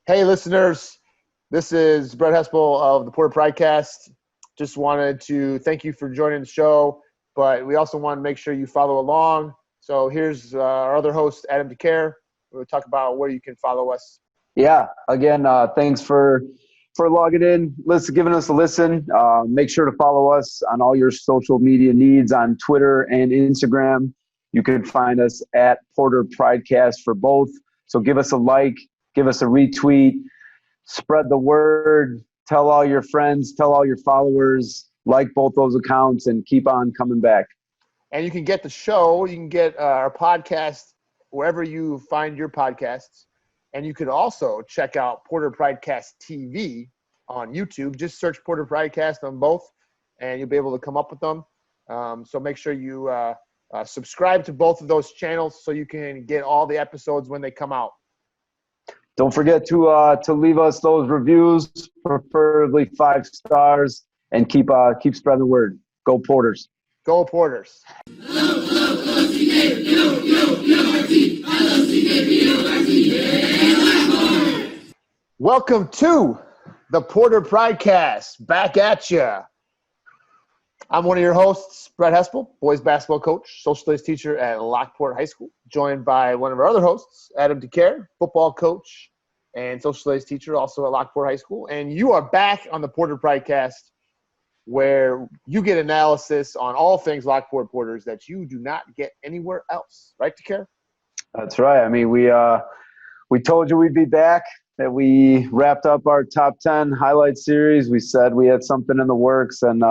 Hey, listeners. This is Brett Hespel of the Porter Pridecast. Just wanted to thank you for joining the show, but we also want to make sure you follow along. So here's our other host, Adam DeCare. We'll talk about where you can follow us. Yeah, again, thanks for logging in, giving us a listen. Make sure to follow us on all your social media needs on Twitter and Instagram. You can find us at Porter Pridecast for both. So give us a like, give us a retweet, spread the word, tell all your friends, tell all your followers, like both those accounts, and keep on coming back. And you can get the show, you can get our podcast wherever you find your podcasts. And you can also check out Porter Pridecast TV on YouTube. Just search Porter Pridecast on both, and you'll be able to come up with them. So make sure you subscribe to both of those channels so you can get all the episodes when they come out. Don't forget to leave us those reviews, preferably 5 stars, and keep spreading the word. Go Porters. Go Porters. Welcome to the Porter Pridecast. Back at ya. I'm one of your hosts, Brett Hespel, boys basketball coach, social studies teacher at Lockport High School, joined by one of our other hosts, Adam DeCare, football coach and social studies teacher, also at Lockport High School. And you are back on the Porter Pridecast, where you get analysis on all things Lockport Porters that you do not get anywhere else. Right, DeCare? That's right. I mean, we told you we'd be back, that we wrapped up our top 10 highlight series. We said we had something in the works, and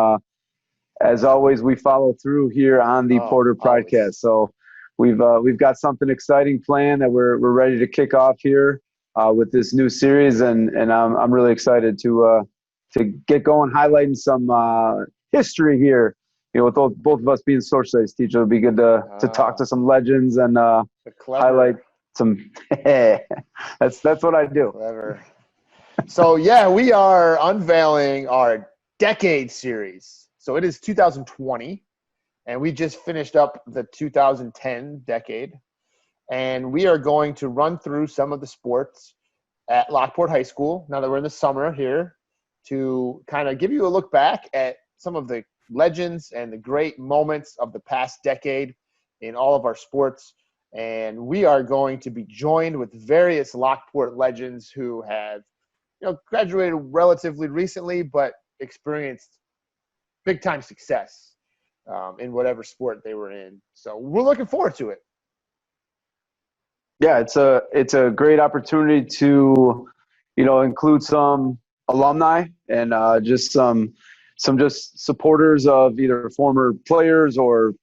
as always, we follow through here on the Porter Pridecast. So we've got something exciting planned that we're ready to kick off here with this new series, and I'm really excited to get going, highlighting some history here. You know, with both of us being social studies teachers, it'll be good to talk to some legends and highlight some. That's what I do. Clever. So yeah, we are unveiling our decade series. So it is 2020, and we just finished up the 2010 decade, and we are going to run through some of the sports at Lockport High School. Now that we're in the summer here, to kind of give you a look back at some of the legends and the great moments of the past decade in all of our sports. And we are going to be joined with various Lockport legends who have, graduated relatively recently, but experienced big-time success in whatever sport they were in. So we're looking forward to it. Yeah, it's a great opportunity to, include some alumni and just some supporters of either former players or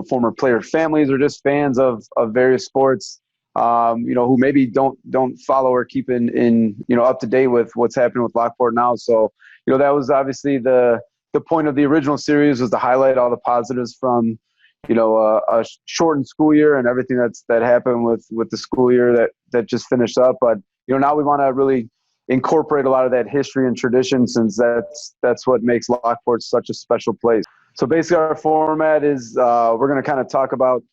former player families, or just fans of various sports, who maybe don't follow or keep in up to date with what's happening with Lockport now. So that was obviously the point of the original series, was to highlight all the positives from a shortened school year and everything that happened with the school year that just finished up. But now we want to really incorporate a lot of that history and tradition, since that's what makes Lockport such a special place. So basically our format is we're going to kind of talk about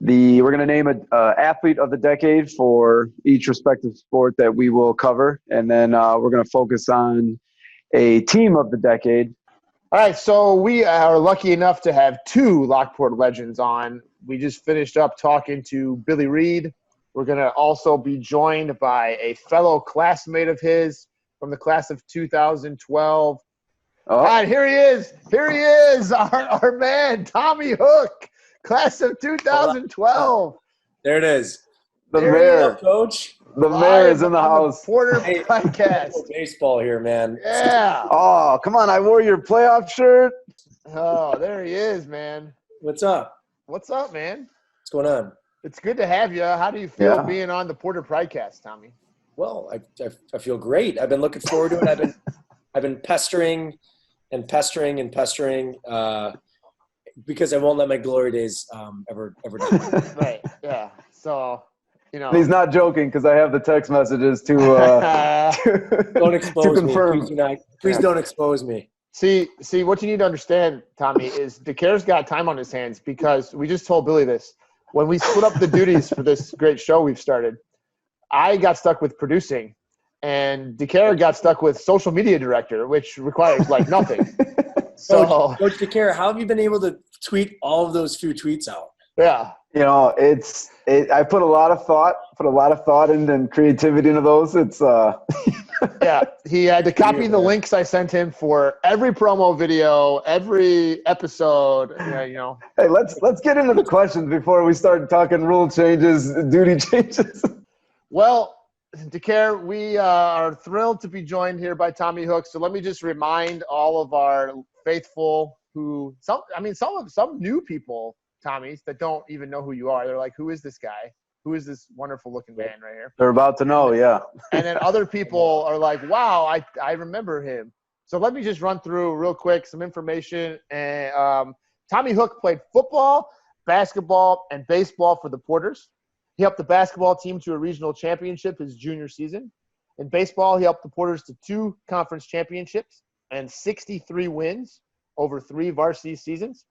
we're going to name an athlete of the decade for each respective sport that we will cover, and then we're going to focus on a team of the decade. All right, so we are lucky enough to have 2 Lockport legends on. We just finished up talking to Billy Reed. We're going to also be joined by a fellow classmate of his from the class of 2012. Oh. All right, here he is, our man, Tommy Hook, class of 2012. There it is. The mayor, coach. The mayor is in the house. Porter Pridecast. Baseball here, man. Yeah. Oh, come on. I wore your playoff shirt. Oh, there he is, man. What's up? What's up, man? What's going on? It's good to have you. How do you feel being on the Porter Pridecast, Tommy? Well, I feel great. I've been looking forward to it. I've been pestering because I won't let my glory days ever die. Right. Yeah. So, He's not joking, because I have the text messages to don't expose to confirm. Me. Please don't expose me. See, what you need to understand, Tommy, is DeCare's got time on his hands, because we just told Billy this. When we split up the duties for this great show we've started, I got stuck with producing, and DeCara got stuck with social media director, which requires like nothing. So, Coach DeCara, how have you been able to tweet all of those few tweets out? yeah. You know, I put a lot of thought and creativity into those. It's Yeah, he had to copy the links I sent him for every promo video, every episode. Yeah, you know. Hey, let's get into the questions before we start talking rule changes, duty changes. Well, DeCare, we are thrilled to be joined here by Tommy Hook. So let me just remind all of our faithful some new people, Tommy, that don't even know who you are. They're like, who is this guy? Who is this wonderful looking man right here? They're about to know, yeah. And then other people are like, wow, I remember him. So let me just run through real quick some information. And Tommy Hook played football, basketball, and baseball for the Porters. He helped the basketball team to a regional championship his junior season. In baseball, he helped the Porters to 2 conference championships and 63 wins over 3 varsity seasons.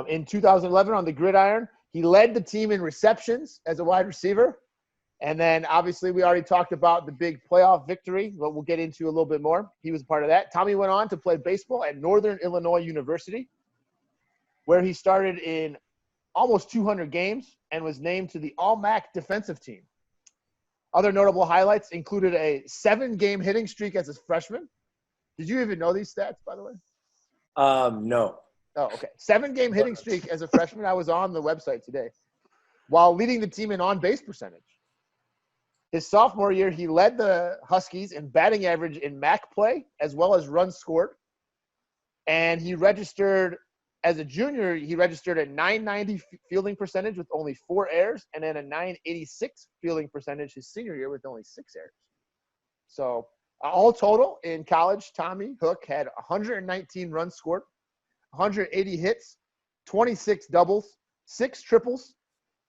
In 2011 on the gridiron, he led the team in receptions as a wide receiver. And then obviously we already talked about the big playoff victory, but we'll get into a little bit more. He was part of that. Tommy went on to play baseball at Northern Illinois University, where he started in almost 200 games and was named to the All-MAC defensive team. Other notable highlights included a 7-game hitting streak as a freshman. Did you even know these stats, by the way? No. Oh, okay. 7-game hitting streak as a freshman. I was on the website today, while leading the team in on-base percentage. His sophomore year, he led the Huskies in batting average in MAC play, as well as runs scored. And he registered as a junior, he registered a 990 fielding percentage with only 4 errors, and then a 986 fielding percentage his senior year with only 6 errors. So all total in college, Tommy Hook had 119 runs scored, 180 hits, 26 doubles, 6 triples,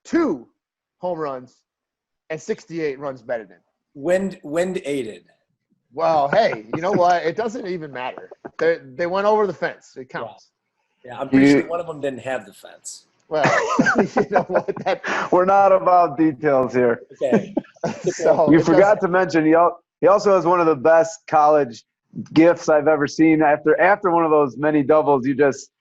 2 home runs, and 68 runs batted in. Wind aided. Well, hey, you know what? It doesn't even matter. They went over the fence. It counts. Yeah, I'm pretty sure one of them didn't have the fence. Well, you know what? We're not about details here. Okay. So You forgot to mention he also has one of the best college gifts I've ever seen. After one of those many doubles,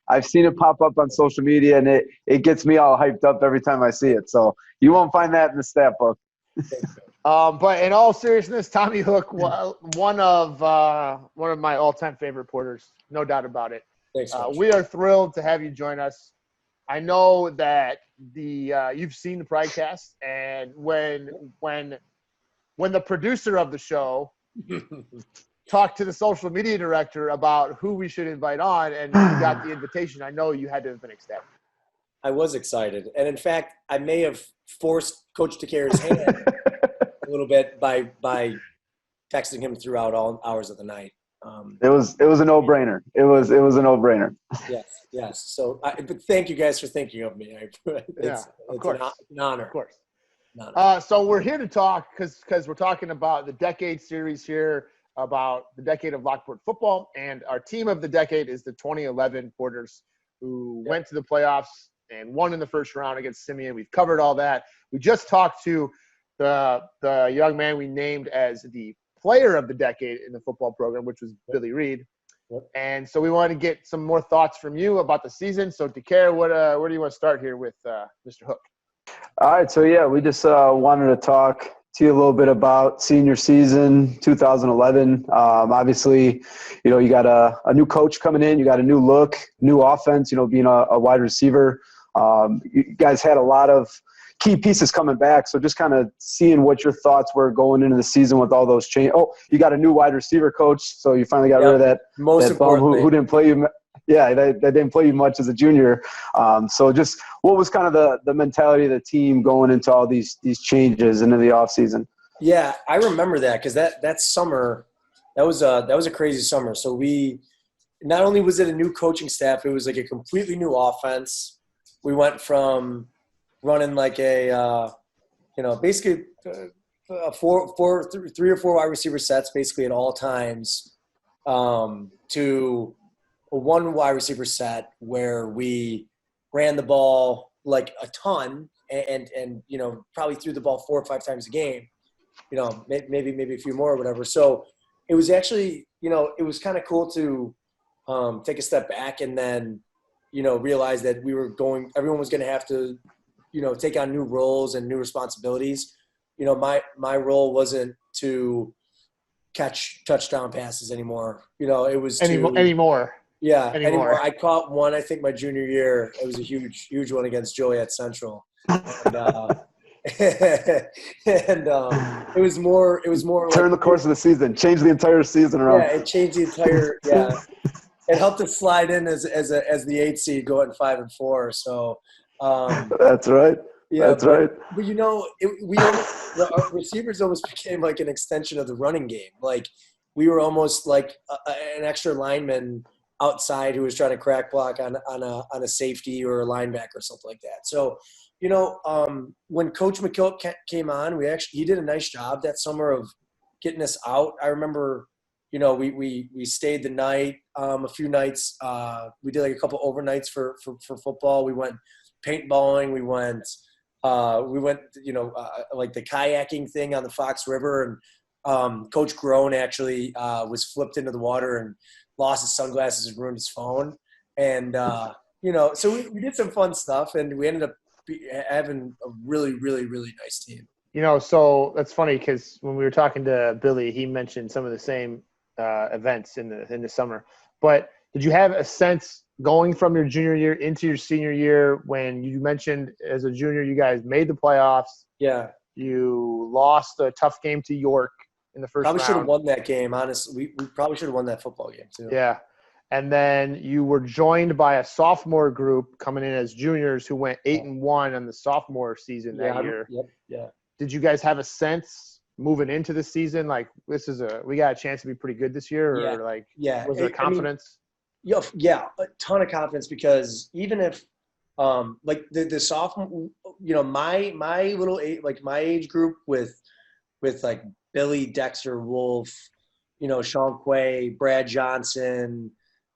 I've seen it pop up on social media, and it gets me all hyped up every time I see it. So you won't find that in the stat book. But in all seriousness, Tommy Hook, one of my all-time favorite Porters, no doubt about it. Thanks, we are thrilled to have you join us. I know that you've seen the Pridecast, and when the producer of the show talked to the social media director about who we should invite on, and you got the invitation, I know you had to have been ecstatic. I was excited, and in fact, I may have forced Coach DeCara's hand a little bit by texting him throughout all hours of the night. It was a no-brainer. It was a no-brainer. Yes. So, but thank you guys for thinking of me. It's an honor. Of course. So we're here to talk because we're talking about the decade series here, about the decade of Lockport football, and our team of the decade is the 2011 Porters, who went to the playoffs and won in the first round against Simeon. We've covered all that. We just talked to the young man we named as the player of the decade in the football program, which was Billy Reed. Yep. And so we want to get some more thoughts from you about the season. So, DeCare, where do you want to start here with Mr. Hook? All right, so yeah, we just wanted to talk to you a little bit about senior season 2011. Obviously, you got a new coach coming in, you got a new look, new offense. Being a wide receiver, you guys had a lot of key pieces coming back. So just kind of seeing what your thoughts were going into the season with all those changes. Oh, you got a new wide receiver coach, so you finally got rid of that bum who didn't play you. Yeah, they didn't play you much as a junior. So just what was kind of the mentality of the team going into all these changes into the offseason? Yeah, I remember that because that summer, that was a crazy summer. So we not only was it a new coaching staff, it was like a completely new offense. We went from running like basically 3 or 4 wide receiver sets basically at all times, to a 1 wide receiver set where we ran the ball like a ton and probably threw the ball 4 or 5 times a game. maybe a few more or whatever. So it was actually, it was kind of cool to take a step back and then, realize that everyone was going to have to, take on new roles and new responsibilities. My role wasn't to catch touchdown passes anymore. It was anymore. Yeah, anymore. I caught one, I think, my junior year. It was a huge, huge one against Joliet Central. And, it was more Turn the course of the season, change the entire season around. Yeah, it changed the entire. Yeah, it helped us slide in as the 8 seed, going 5-4. So that's right. Yeah, that's right. But our receivers almost became like an extension of the running game. Like we were almost like an extra lineman outside who was trying to crack block on a safety or a linebacker or something like that. So, when Coach McKill came on, he did a nice job that summer of getting us out. I remember, we stayed the night, a few nights. We did like a couple overnights for football. We went paintballing. We went, like the kayaking thing on the Fox River. And Coach Grown actually was flipped into the water and lost his sunglasses and ruined his phone. And, so we did some fun stuff, and we ended up having a really, really, really nice team. So that's funny because when we were talking to Billy, he mentioned some of the same events in the summer. But did you have a sense going from your junior year into your senior year when you mentioned as a junior you guys made the playoffs? Yeah. You lost a tough game to York in the first round. Probably should have won that game, honestly. We probably should have won that football game too. Yeah. And then you were joined by a sophomore group coming in as juniors who went 8-1 on the sophomore season that year. Yep. Yeah. Did you guys have a sense moving into the season, like we got a chance to be pretty good this year, or was there confidence? Yeah, a ton of confidence, because even if like the sophomore, my little my age group with like Billy, Dexter, Wolf, Sean Quay, Brad Johnson,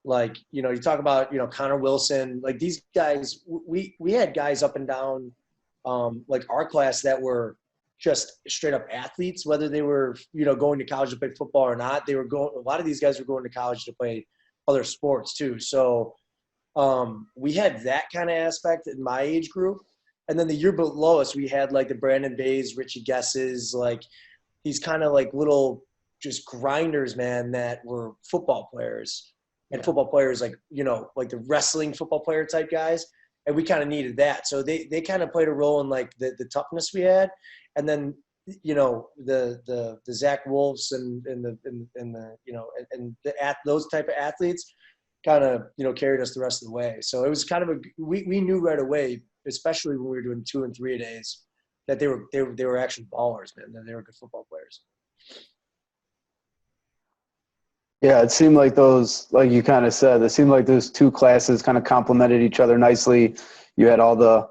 you talk about, Connor Wilson, like these guys, we had guys up and down, like our class that were just straight up athletes, whether they were, going to college to play football or not. A lot of these guys were going to college to play other sports too. So we had that kind of aspect in my age group. And then the year below us, we had like the Brandon Bays, Richie Guesses, like these kind of like little just grinders, man, that were football players. And football players, like, like the wrestling football player type guys. And we kind of needed that. So they kind of played a role in like the toughness we had. And then, the Zach Wolves and those type of athletes kind of, carried us the rest of the way. So it was kind of we knew right away, especially when we were doing 2 and 3 days, that they were actually ballers, man, that they were good football players. Yeah, it seemed like those, like you kind of said, it seemed like those two classes kind of complemented each other nicely. You had all the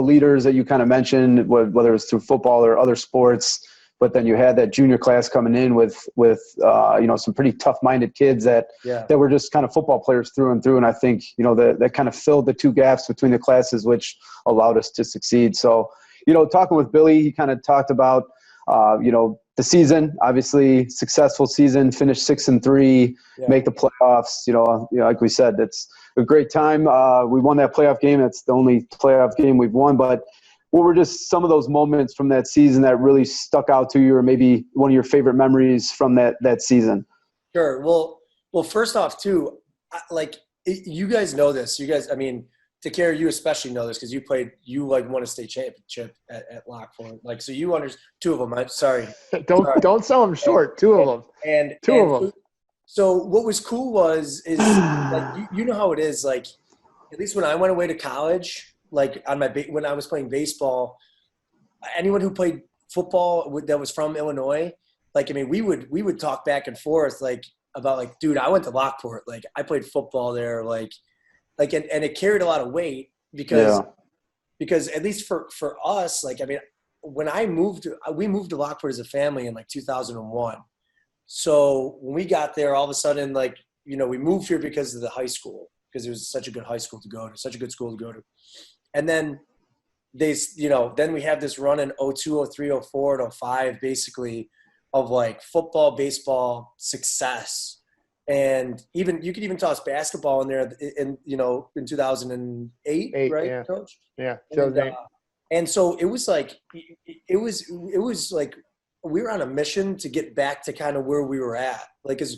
leaders that you kind of mentioned, whether it was through football or other sports, but then you had that junior class coming in with some pretty tough-minded kids that were just kind of football players through and through. And I think, that kind of filled the two gaps between the classes, which allowed us to succeed. So, talking with Billy, he kind of talked about, the season, obviously successful season, finished 6-3, make the playoffs. Like we said, it's a great time. We won that playoff game. That's the only playoff game we've won. But what were just some of those moments from that season that really stuck out to you, or maybe one of your favorite memories from that season? Sure. Well, first off, too, you guys know this. You guys, I mean, Takara, you especially know this because you won a state championship at Lockport. So you understand two of them. I'm sorry. Don't sell them short. Two of them. And two of them. So what was cool is you know how it is. Like, at least when I went away to college, like when I was playing baseball, anyone who played football that was from Illinois, we would talk back and forth about dude, I went to Lockport. I played football there. And it carried a lot of weight because at least for us, when we moved to Lockport as a family in 2001. So when we got there, all of a sudden, we moved here because of the high school, because it was such a good high school to go to, such a good school to go to. And then, then we have this run in 02, 03, 04, and 05, basically, of like football, baseball success. And even you could even toss basketball in there in 2008, right, yeah. Coach? Yeah. And so it was like we were on a mission to get back to kind of where we were at. Like, as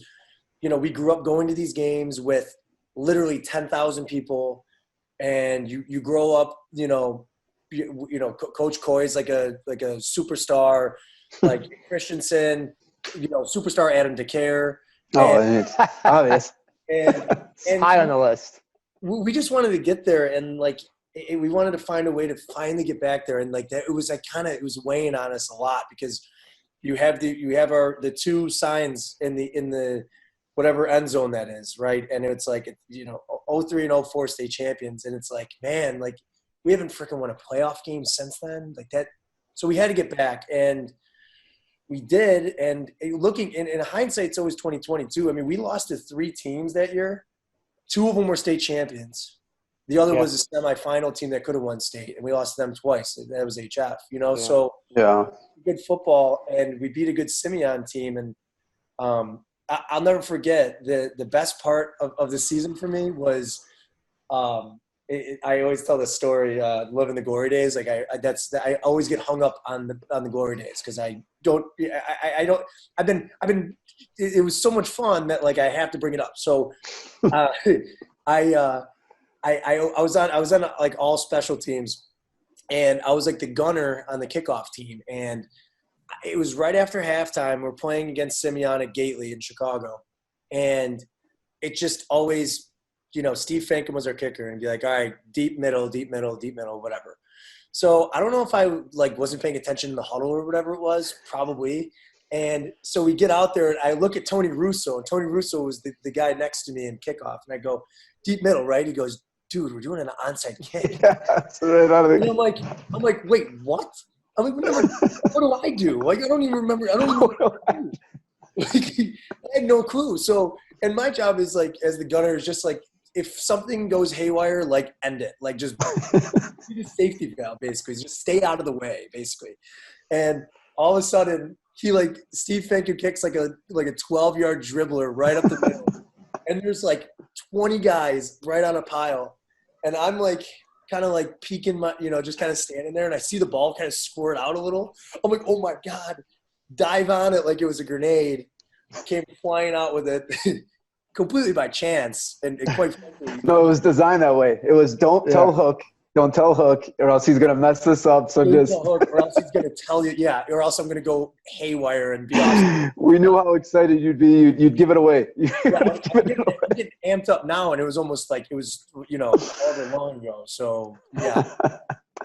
we grew up going to these games with literally 10,000 people, and you grow up, Coach Coy's like a superstar, like Christensen, superstar Adam DeCare. It's obvious. and high on the list. We just wanted to get there, and like we wanted to find a way to finally get back there, and like that it was it was weighing on us a lot, because you have the two signs in the whatever end zone that is, right? And it's like 03 and 04 state champions, and it's like, man, like we haven't freaking won a playoff game since then, like that. So we had to get back, and we did. And looking in hindsight, it's always 2022. I mean, we lost to 3 teams that year. 2 of them were state champions. The other was a semifinal team that could have won state, and we lost to them twice. That was HF, So good football, and we beat a good Simeon team. And I'll never forget the best part of the season for me was I always tell this story, living the glory days. Like I always get hung up on the glory days, because it was so much fun that like I have to bring it up. So I was on like all special teams, and I was like the gunner on the kickoff team, and it was right after halftime. We're playing against Simeon at Gately in Chicago, and it just always, Steve Fankin was our kicker, and be like, all right, deep middle, whatever. So I don't know if I like wasn't paying attention in the huddle or whatever it was, probably. And so we get out there, and I look at Tony Russo, and Tony Russo was the guy next to me in kickoff, and I go, deep middle, right? He goes, dude, we're doing an onside kick. And I'm like, wait, what? I'm like, what do I do? Like, I don't even remember. Like, I had no clue. So, and my job is like, as the gunner, is just like, if something goes haywire, like end it. Like just be the safety valve, basically. Just stay out of the way, basically. And all of a sudden, Steve Finken kicks like a 12-yard dribbler right up the middle. And there's like 20 guys right on a pile. And I'm like, kind of like peeking my, just kind of standing there, and I see the ball kind of squirt out a little. I'm like, oh my God, dive on it like it was a grenade. Came flying out with it completely by chance. And quite frankly. No, it was designed that way. It was don't tell Hook, or else he's going to mess this up. So just tell Hook, or else he's going to tell you, or else I'm going to go haywire and be awesome. We knew how excited you'd be. You'd give it away. I'm getting amped up now, and it was almost like it was, however long ago. So, yeah.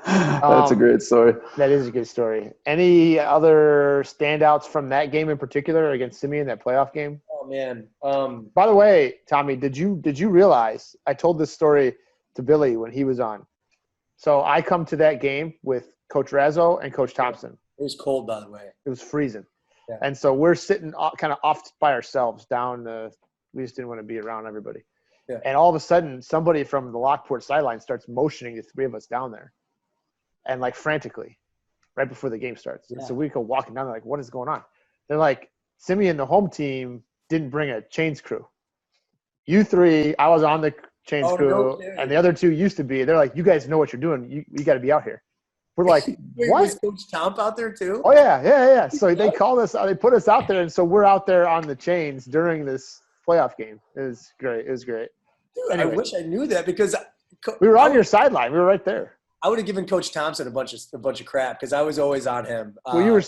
That's a great story. That is a good story. Any other standouts from that game in particular against Simeon, that playoff game? Oh, man. By the way, Tommy, did you realize I told this story to Billy when he was on? So I come to that game with Coach Razzo and Coach Thompson. It was cold, by the way. It was freezing. Yeah. And so we're sitting kind of off by ourselves down we just didn't want to be around everybody. Yeah. And all of a sudden, somebody from the Lockport sideline starts motioning the 3 of us down there. And like frantically, right before the game starts. Yeah. So we go walking down there like, what is going on? They're like, Simeon, the home team, didn't bring a chains crew. You 3, I was on the chains crew, and the other 2 used to be. They're like, you guys know what you're doing. You got to be out here. We're like, wait, what? Was Coach Tomp out there too? Oh, yeah. So they called us, they put us out there, and so we're out there on the chains during this playoff game. It was great. Dude, anyway, I wish I knew that, because we were on your sideline. We were right there. I would have given Coach Thompson a bunch of crap, because I was always on him. Well, you were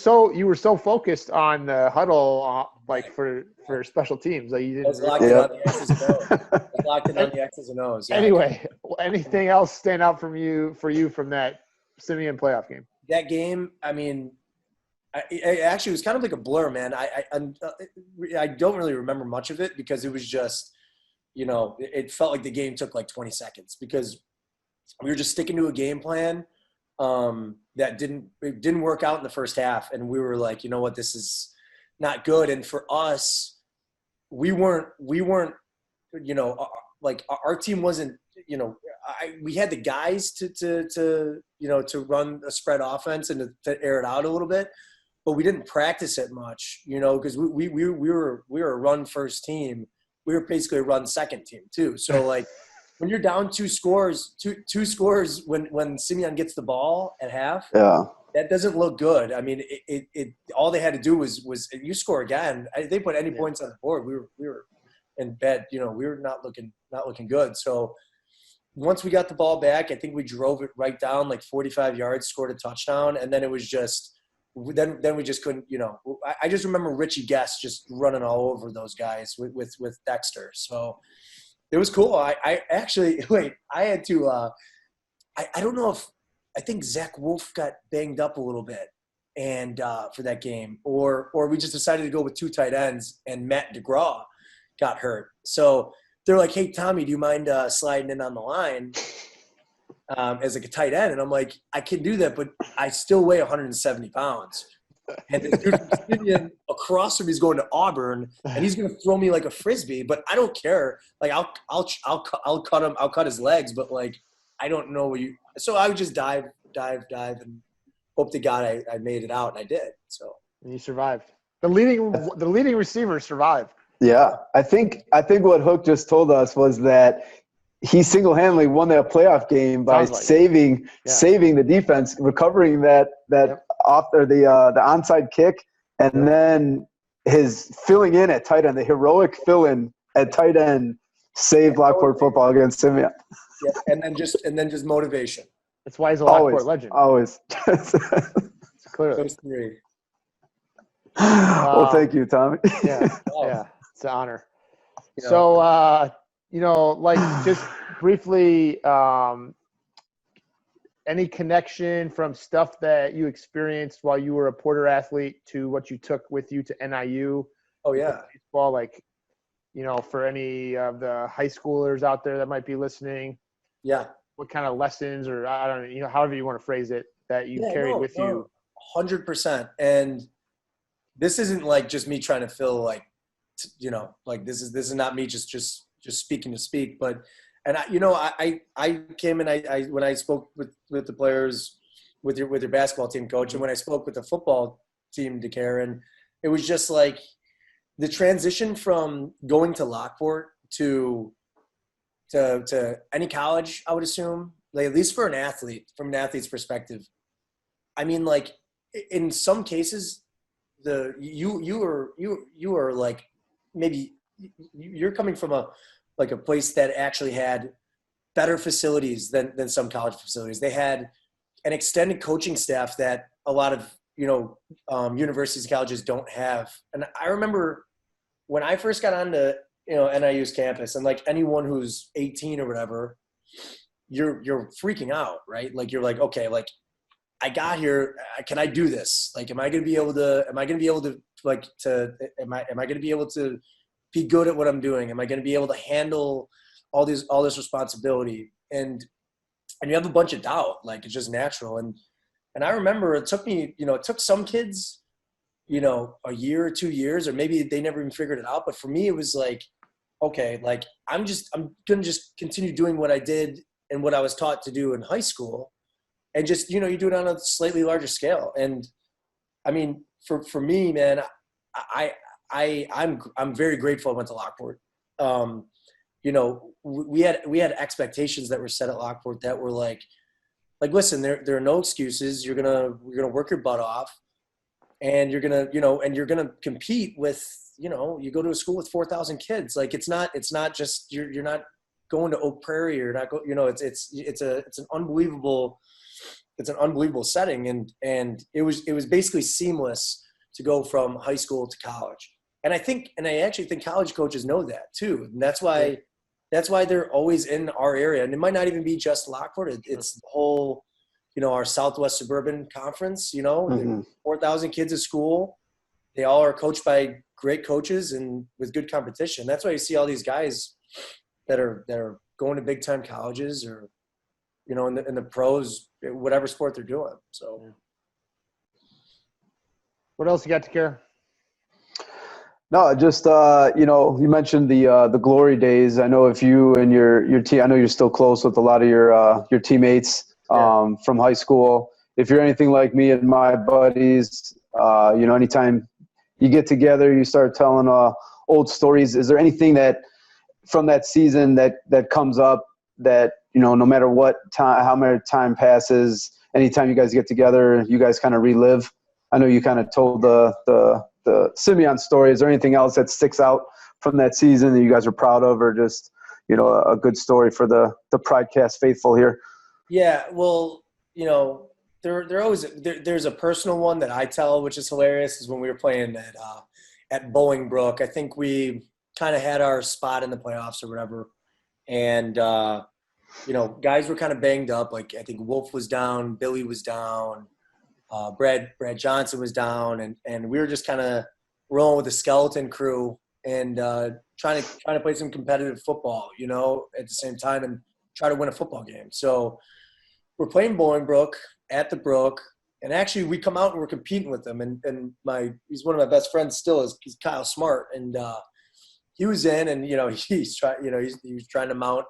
so focused on the huddle, for special teams. Like you didn't. I was locked in on the X's and O's. I was locked in on the X's and O's. Yeah. Anyway, anything else stand out for you from that Simeon playoff game? That game, I mean, I actually, it was kind of like a blur, man. I don't really remember much of it, because it was just, it felt like the game took like 20 seconds, because we were just sticking to a game plan that didn't work out in the first half, and we were like, you know what, this is not good. And for us, we weren't, like our team wasn't we had the guys to run a spread offense and to air it out a little bit, but we didn't practice it much, because we were a run first team. We were basically a run second team too. So like when you're down two scores when Simeon gets the ball at half, that doesn't look good. I mean, it all they had to do was you score again. They put any points on the board. We were in bed. We were not looking good. So once we got the ball back, I think we drove it right down like 45 yards, scored a touchdown, and then it was just then we just couldn't. I just remember Richie Guest just running all over those guys with Dexter. So it was cool. I actually I had to. I don't know if. I think Zach Wolf got banged up a little bit and for that game, or we just decided to go with two tight ends, and Matt DeGraw got hurt. So they're like, "Hey, Tommy, do you mind sliding in on the line as like a tight end?" And I'm like, "I can do that, but I still weigh 170 pounds." And this dude from Simeon across from me is going to Auburn, and he's going to throw me like a frisbee. But I don't care. Like I'll cut him. I'll cut his legs. But like I don't know what you. So I would just dive, and hope to God I made it out, and I did. So and you survived. The leading receiver survived. Yeah, I think what Hook just told us was that he single-handedly won that playoff game by saving the defense, recovering that off there the onside kick, and then his filling in at tight end, the heroic fill-in at tight end, saved Lockport football against Simeon. Yeah, and then just motivation. That's why he's a Lockport legend. Always. Clearly. Those three. Well, thank you, Tommy. Yeah, it's an honor. Yeah. So, like just briefly, any connection from stuff that you experienced while you were a Porter athlete to what you took with you to NIU? Oh yeah, baseball. Like, for any of the high schoolers out there that might be listening. Yeah. What kind of lessons, or I don't know, however you want to phrase it, that you carried with you? 100%. And this isn't like just me trying to feel like, like this is not me just speaking to speak, but I came and I when I spoke with the players, with your basketball team coach, and when I spoke with the football team, to Karen, it was just like the transition from going to Lockport to any college, I would assume, like at least for an athlete, from an athlete's perspective. I mean, like in some cases, you are like, maybe you're coming from a place that actually had better facilities than some college facilities. They had an extended coaching staff that a lot of universities and colleges don't have. And I remember when I first got onto NIU's campus, and like anyone who's 18 or whatever, you're freaking out, right? Like you're like, okay, like I got here, can I do this? Like, am I going to be able to be good at what I'm doing? Am I going to be able to handle all this responsibility? And you have a bunch of doubt, like it's just natural. And I remember it took me, it took some kids, a year or 2 years, or maybe they never even figured it out. But for me, it was like, okay, like I'm going to just continue doing what I did and what I was taught to do in high school. And just, you do it on a slightly larger scale. And I mean, for me, man, I'm very grateful I went to Lockport. We had expectations that were set at Lockport that were like, listen, there are no excuses. You're gonna work your butt off, and you're gonna compete with, you go to a school with 4,000 kids. Like it's not just you're not going to Oak Prairie, or not it's an unbelievable setting, and it was basically seamless to go from high school to college. And I actually think college coaches know that too. And that's why they're always in our area. And it might not even be just Lockport. It's the whole, our Southwest Suburban Conference, 4,000 kids at school. They all are coached by great coaches and with good competition. That's why you see all these guys that are going to big time colleges, or, in the pros, whatever sport they're doing. So what else you got to care? No, just you mentioned the glory days. I know if you and your team, I know you're still close with a lot of your teammates from high school. If you're anything like me and my buddies, anytime you get together, you start telling old stories. Is there anything that from that season that comes up that no matter what time, how much time passes, anytime you guys get together, you guys kind of relive? I know you kind of told the Simeon story. Is there anything else that sticks out from that season that you guys are proud of, or just a good story for the Pridecast faithful here? Yeah, well, they're always there's a personal one that I tell, which is hilarious. Is when we were playing at Bolingbrook. I think we kind of had our spot in the playoffs or whatever, and guys were kind of banged up. Like I think Wolf was down, Billy was down. Brad Johnson was down, and we were just kind of rolling with the skeleton crew and trying to play some competitive football, at the same time and try to win a football game. So we're playing Bolingbrook at the Brook, and actually we come out and we're competing with them. And he's one of my best friends still. He's Kyle Smart, and he was in, and he was trying to mount,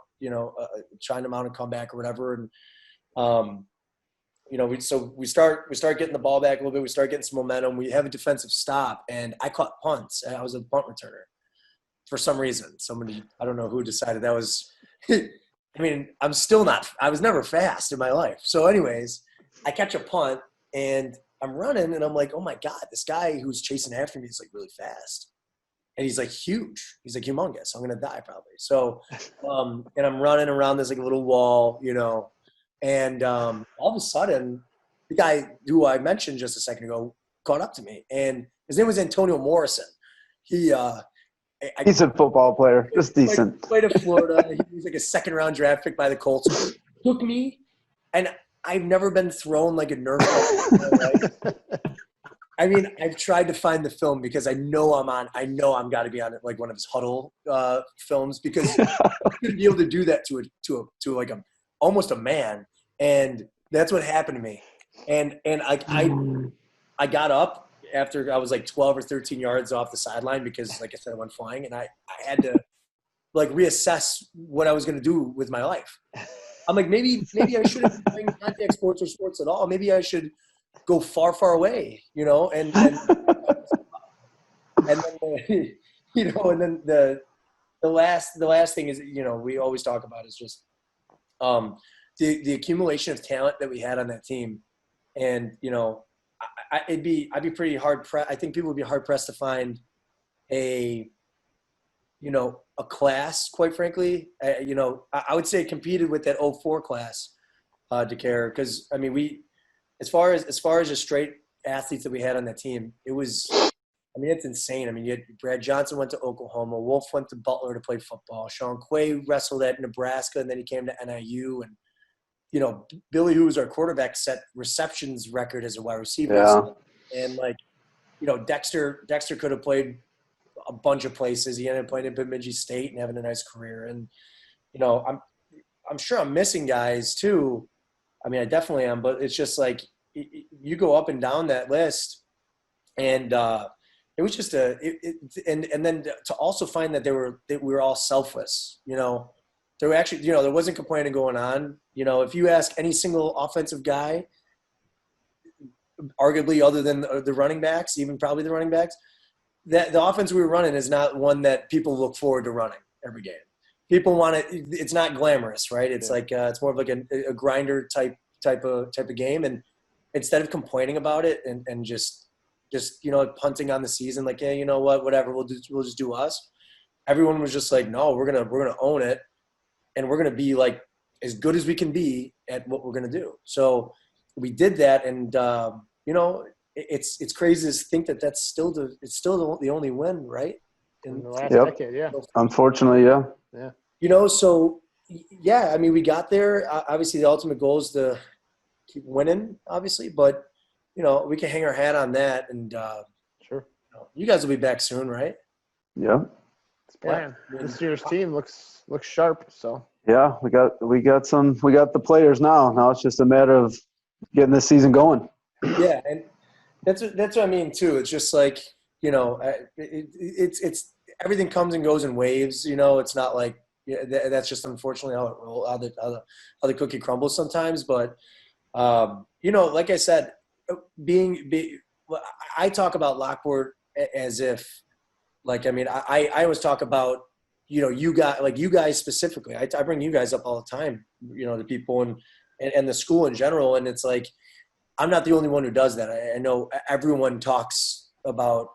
trying to mount a comeback or whatever, and we start getting the ball back a little bit. We start getting some momentum. We have a defensive stop, and I caught punts. I was a punt returner for some reason. Somebody, I don't know who decided that was. I mean, I'm still not. I was never fast in my life. So, anyways, I catch a punt, and I'm running, and I'm like, oh my god, this guy who's chasing after me is like really fast, and he's like huge. He's like humongous. I'm gonna die probably. So, and I'm running around this like little wall, And all of a sudden, the guy who I mentioned just a second ago caught up to me, and his name was Antonio Morrison. He's Decent football player, just decent. Played at Florida. He was like a second-round draft pick by the Colts. Took me, and I've never been thrown like a nerve ball. I mean, I've tried to find the film because I know I'm got to be on it, like one of his huddle films, because I couldn't be able to do that to like almost a man, and that's what happened to me. And I got up after I was like 12 or 13 yards off the sideline because, like I said, I went flying, and I had to like reassess what I was going to do with my life. I'm like, maybe I shouldn't be playing contact sports or sports at all. Maybe I should go far, far away, and and then and then the last thing is, we always talk about is just the accumulation of talent that we had on that team. And, I'd be pretty hard pressed. I think people would be hard pressed to find a class, quite frankly. I would say competed with that 04 class, DeCare, because I mean, as far as just straight athletes that we had on that team, it's insane. I mean, Brad Johnson went to Oklahoma. Wolf went to Butler to play football. Sean Quay wrestled at Nebraska, and then he came to NIU. And, Billy, who was our quarterback, set receptions record as a wide receiver. Yeah. And, Dexter could have played a bunch of places. He ended up playing at Bemidji State and having a nice career. And, I'm sure I'm missing guys too. I mean, I definitely am. But it's just like you go up and down that list, and it was just and then to also find that we were all selfless. There were actually, there wasn't complaining going on. If you ask any single offensive guy, arguably other than the running backs, even probably the running backs, that the offense we were running is not one that people look forward to running every game. People want it. It's not glamorous, right? It's like it's more of like a grinder type of game. And instead of complaining about it and just punting on the season, like, yeah, you know what, whatever, we'll just do us. Everyone was just like, no, we're gonna own it, and we're gonna be like as good as we can be at what we're gonna do. So we did that, and it's crazy to think that it's still the only win, right? In the last decade, yeah. Unfortunately, yeah. Yeah. So yeah, I mean, we got there. Obviously, the ultimate goal is to keep winning, obviously, but we can hang our hat on that, and sure. You guys will be back soon, right? Yeah. It's planned. This year's team looks sharp. So yeah, we got the players now. Now it's just a matter of getting this season going. Yeah, and that's what I mean too. It's just like it's everything comes and goes in waves. It's not like that's just unfortunately how it rolls, how the cookie crumbles sometimes. But like I said, I talk about Lockport as if, I always talk about, you guys specifically. I bring you guys up all the time, to people and the school in general. And it's like, I'm not the only one who does that. I know everyone talks about,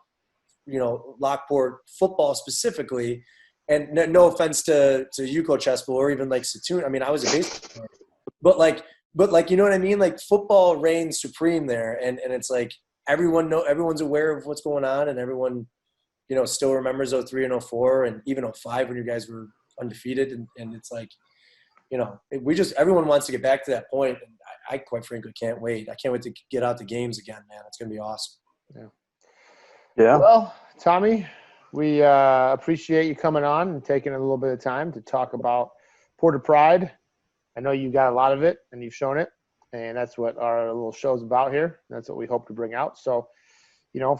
Lockport football specifically. And no offense to you, Coach Espel, or even like Satoon. I mean, I was a baseball player, but you know what I mean? Like football reigns supreme there. And it's like everyone's aware of what's going on, and everyone, still remembers 03 and 04 and even 05 when you guys were undefeated. And it's like, everyone wants to get back to that point. And I quite frankly can't wait. I can't wait to get out the games again, man. It's going to be awesome. Yeah. Yeah. Well, Tommy, we appreciate you coming on and taking a little bit of time to talk about Porter Pride. I know you got a lot of it and you've shown it, and that's what our little show's about here. That's what we hope to bring out. So,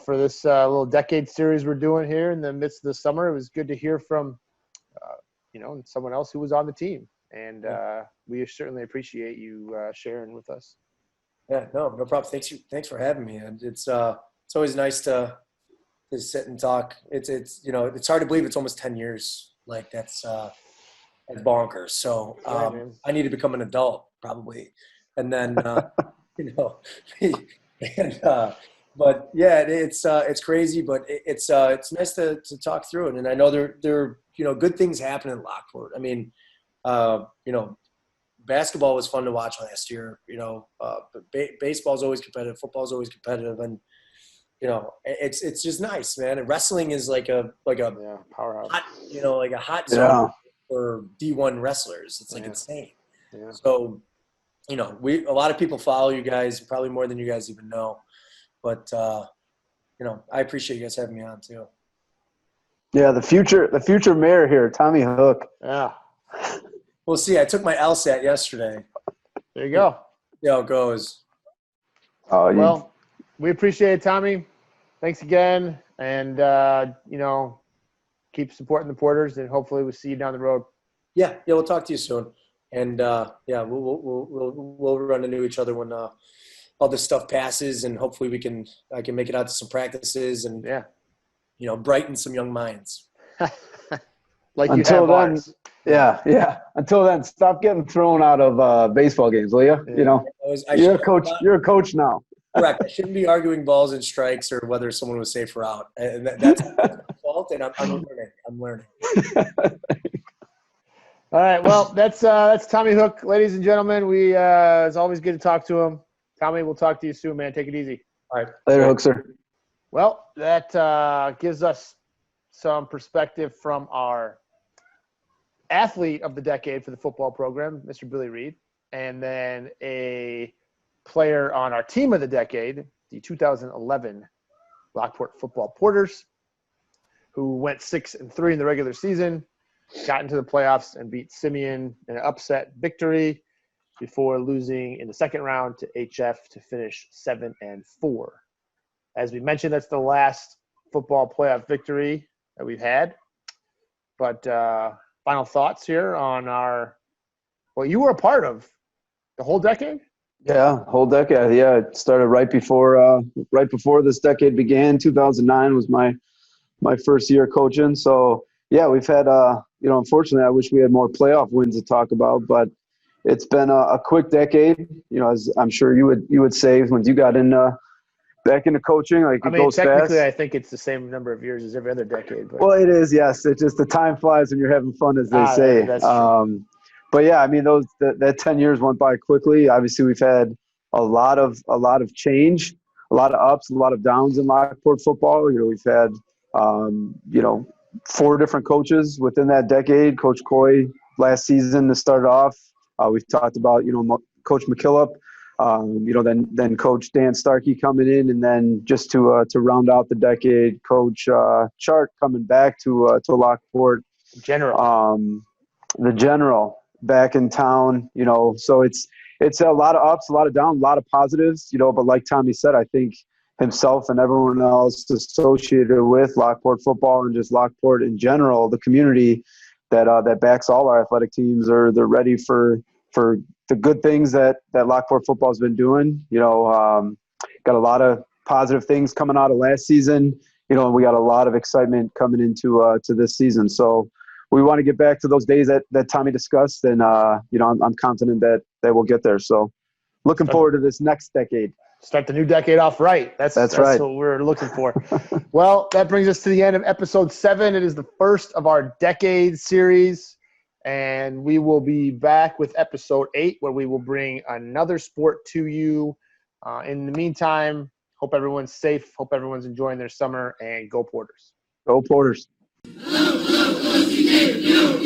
for this little decade series we're doing here in the midst of the summer, it was good to hear from, someone else who was on the team. And we certainly appreciate you sharing with us. Yeah, no problem. Thanks for having me. And it's always nice to sit and talk. It's hard to believe it's almost 10 years. Like that's bonkers. So I need to become an adult probably. And then, but yeah, it's crazy, but it's nice to talk through it. And I know there good things happen in Lockport. I mean, basketball was fun to watch last year. Baseball is always competitive. Football is always competitive, and it's just nice, man. And wrestling is like a powerhouse. Hot, a hot zone for D1 wrestlers. It's like insane. Yeah. So, a lot of people follow you guys, probably more than you guys even know. But I appreciate you guys having me on too. Yeah, the future mayor here, Tommy Hook. Yeah. We'll see. I took my LSAT yesterday. There you go. See how it goes. Well, we appreciate it, Tommy. Thanks again. And, keep supporting the Porters, and hopefully we'll see you down the road. Yeah, we'll talk to you soon. And, we'll run into each other when all this stuff passes, and hopefully I can make it out to some practices and, brighten some young minds. Like until then, yeah. Until then, stop getting thrown out of baseball games, will you? Yeah. You're a coach. You're a coach now. Correct. I shouldn't be arguing balls and strikes or whether someone was safe or out. And that's my fault. And I'm learning. All right. Well, that's Tommy Hook, ladies and gentlemen. It's always good to talk to him. Tommy, we'll talk to you soon, man. Take it easy. All right. Later, Hook, sir. Well, that gives us some perspective from our athlete of the decade for the football program, Mr. Billy Reed, and then a player on our team of the decade, the 2011 Lockport Football Porters, who went 6-3 in the regular season, got into the playoffs and beat Simeon in an upset victory before losing in the second round to HF to finish 7-4. As we mentioned, that's the last football playoff victory that we've had. But final thoughts here on you were a part of the whole decade? Yeah, whole decade. Yeah, it started right before this decade began. 2009 was my first year coaching. So yeah, we've had unfortunately, I wish we had more playoff wins to talk about, but it's been a quick decade. As I'm sure you would say when you got back into coaching, like it goes technically, fast. I think it's the same number of years as every other decade. But. Well, it is, yes. It's just the time flies when you're having fun, as they say. That's true. But yeah, I mean, that 10 years went by quickly. Obviously, we've had a lot of change, a lot of ups, a lot of downs in Lockport football. We've had 4 different coaches within that decade. Coach Coy last season to start off. We've talked about Coach McKillop. Then Coach Dan Starkey coming in, and then just to round out the decade, Coach Chart coming back to Lockport. The general back in town. So it's a lot of ups, a lot of downs, a lot of positives. But like Tommy said, I think himself and everyone else associated with Lockport football and just Lockport in general, the community that backs all our athletic teams, they're ready for the good things that Lockport football has been doing. Got a lot of positive things coming out of last season, and we got a lot of excitement coming into to this season. So we want to get back to those days that Tommy discussed, and I'm confident that we'll get there. So looking forward to this next decade. Start the new decade off right. That's right. what we're looking for. Well, that brings us to the end of episode 7. It is the first of our decade series, and we will be back with episode 8, where we will bring another sport to you. In the meantime, hope everyone's safe. Hope everyone's enjoying their summer, and go Porters. Go Porters. I love CKPORT.